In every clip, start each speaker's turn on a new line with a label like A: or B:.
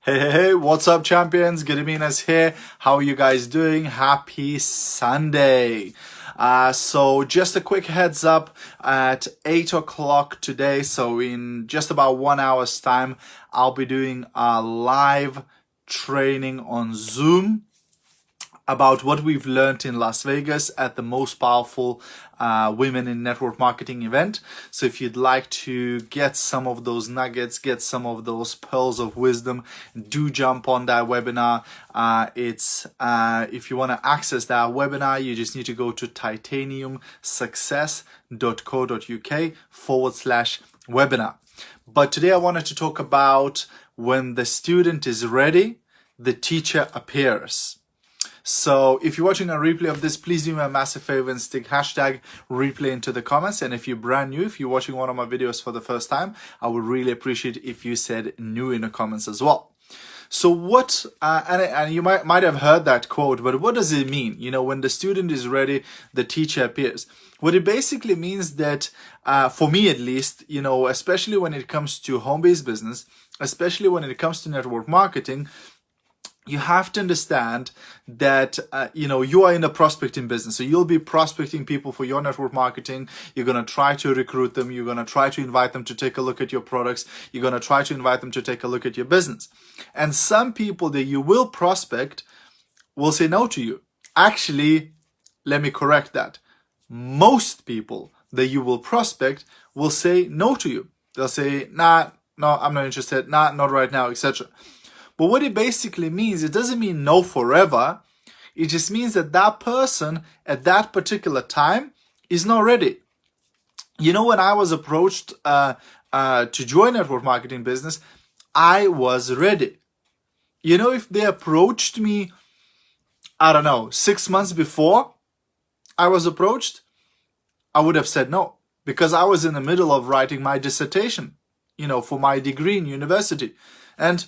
A: Hey, what's up, champions? Gediminas here. How are you guys doing? Happy Sunday. So just a quick heads up at 8 o'clock today. So in just about 1 hour's time, I'll be doing a live training on Zoom about what we've learned in Las Vegas at the most powerful women in network marketing event. So if you'd like to get some of those nuggets, get some of those pearls of wisdom, do jump on that webinar. If you want to access that webinar, you just need to go to titaniumsuccess.co.uk/webinar. But today I wanted to talk about when the student is ready, the teacher appears. So if you're watching a replay of this, please do me a massive favor and stick hashtag replay into the comments. And if you're brand new, if you're watching one of my videos for the first time, I would really appreciate if you said new in the comments as well. So what, and you might have heard that quote, but what does it mean? You know, when the student is ready, the teacher appears. What it basically means that, for me at least, you know, especially when it comes to home-based business, especially when it comes to network marketing, you have to understand that, you are in the prospecting business. So you'll be prospecting people for your network marketing. You're going to try to recruit them. You're going to try to invite them to take a look at your products. You're going to try to invite them to take a look at your business. And some people that you will prospect will say no to you. Actually, let me correct that. Most people that you will prospect will say no to you. They'll say, nah, no, I'm not interested. Nah, not right now, etc. But what it basically means, it doesn't mean no forever. It just means that that person at that particular time is not ready. You know, when I was approached to join network marketing business, I was ready. You know, if they approached me, 6 months before I was approached, I would have said no, because I was in the middle of writing my dissertation, for my degree in university. And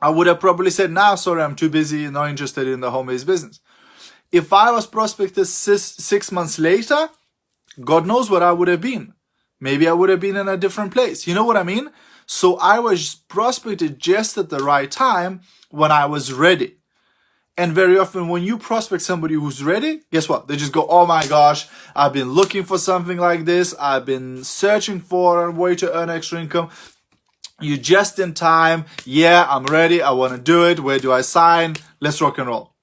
A: I would have probably said, nah, sorry, I'm too busy, not interested in the home-based business. If I was prospected 6 months later, God knows what I would have been. Maybe I would have been in a different place. You know what I mean? So I was prospected just at the right time when I was ready. And very often when you prospect somebody who's ready, guess what? They just go, oh my gosh, I've been looking for something like this. I've been searching for a way to earn extra income. You're just in time. Yeah, I'm ready. I want to do it. Where do I sign? Let's rock and roll.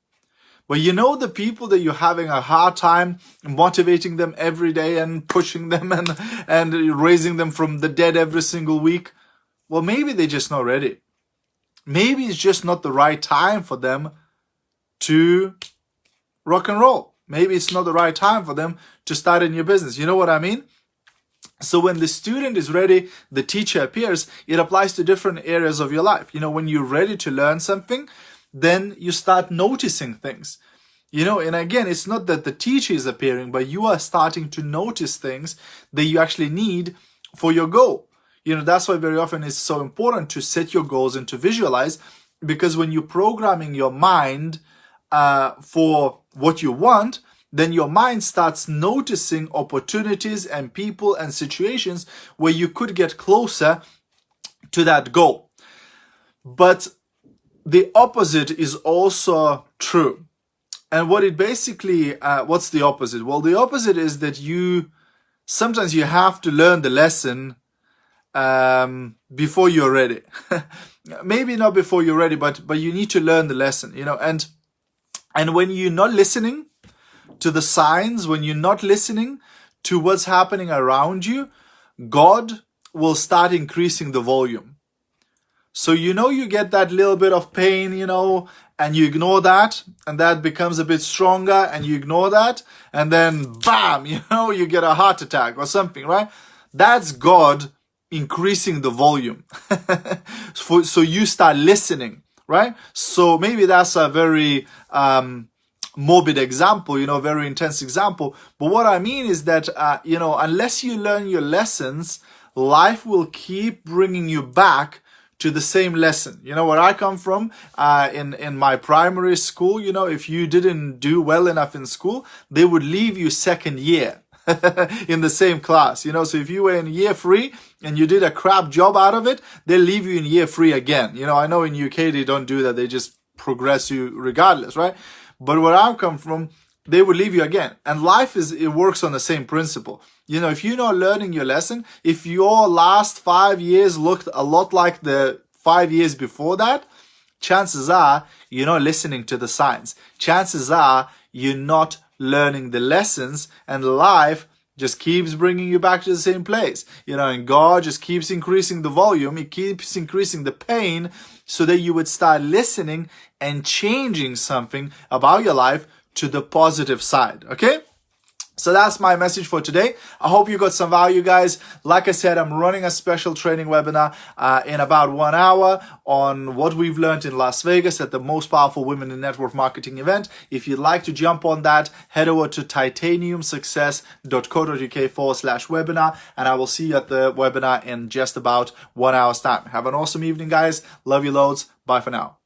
A: But you know, the people that you're having a hard time motivating them every day and pushing them and raising them from the dead every single week. Well, maybe they're just not ready. Maybe it's just not the right time for them to rock and roll. Maybe it's not the right time for them to start a new business. You know what I mean? So when the student is ready, the teacher appears. It applies to different areas of your life. You know, when you're ready to learn something, then you start noticing things. You know, and again, it's not that the teacher is appearing, but you are starting to notice things that you actually need for your goal. You know, that's why very often it's so important to set your goals and to visualize, because when you're programming your mind for what you want, then your mind starts noticing opportunities and people and situations where you could get closer to that goal. But the opposite is also true. And what it basically, what's the opposite? Well, the opposite is that sometimes you have to learn the lesson before you're ready. Maybe not before you're ready, but you need to learn the lesson, and when you're not listening to the signs, when you're not listening to what's happening around you, God will start increasing the volume. So you get that little bit of pain, and you ignore that, and that becomes a bit stronger, and you ignore that, and then bam, you get a heart attack or something, right? That's God increasing the volume. So you start listening, right? So maybe that's a very morbid example, very intense example. But what I mean is that, unless you learn your lessons, life will keep bringing you back to the same lesson. Where I come from, in my primary school, if you didn't do well enough in school, they would leave you second year. in the same class. You know, so if you were in year 3 and you did a crap job out of it, they'll leave you in year 3 again. You know, I know in UK they don't do that. They just progress you regardless, right? But where I come from, they will leave you again. And life it works on the same principle. You know, if you're not learning your lesson, if your last 5 years looked a lot like the 5 years before that, chances are you're not listening to the signs. Chances are you're not learning the lessons, and life just keeps bringing you back to the same place. You know, and God just keeps increasing the volume. He keeps increasing the pain so that you would start listening and changing something about your life to the positive side. Okay? So that's my message for today. I hope you got some value, guys. Like I said, I'm running a special training webinar in about 1 hour on what we've learned in Las Vegas at the Most Powerful Women in Network Marketing event. If you'd like to jump on that, head over to titaniumsuccess.co.uk/webinar, and I will see you at the webinar in just about 1 hour's time. Have an awesome evening, guys. Love you loads. Bye for now.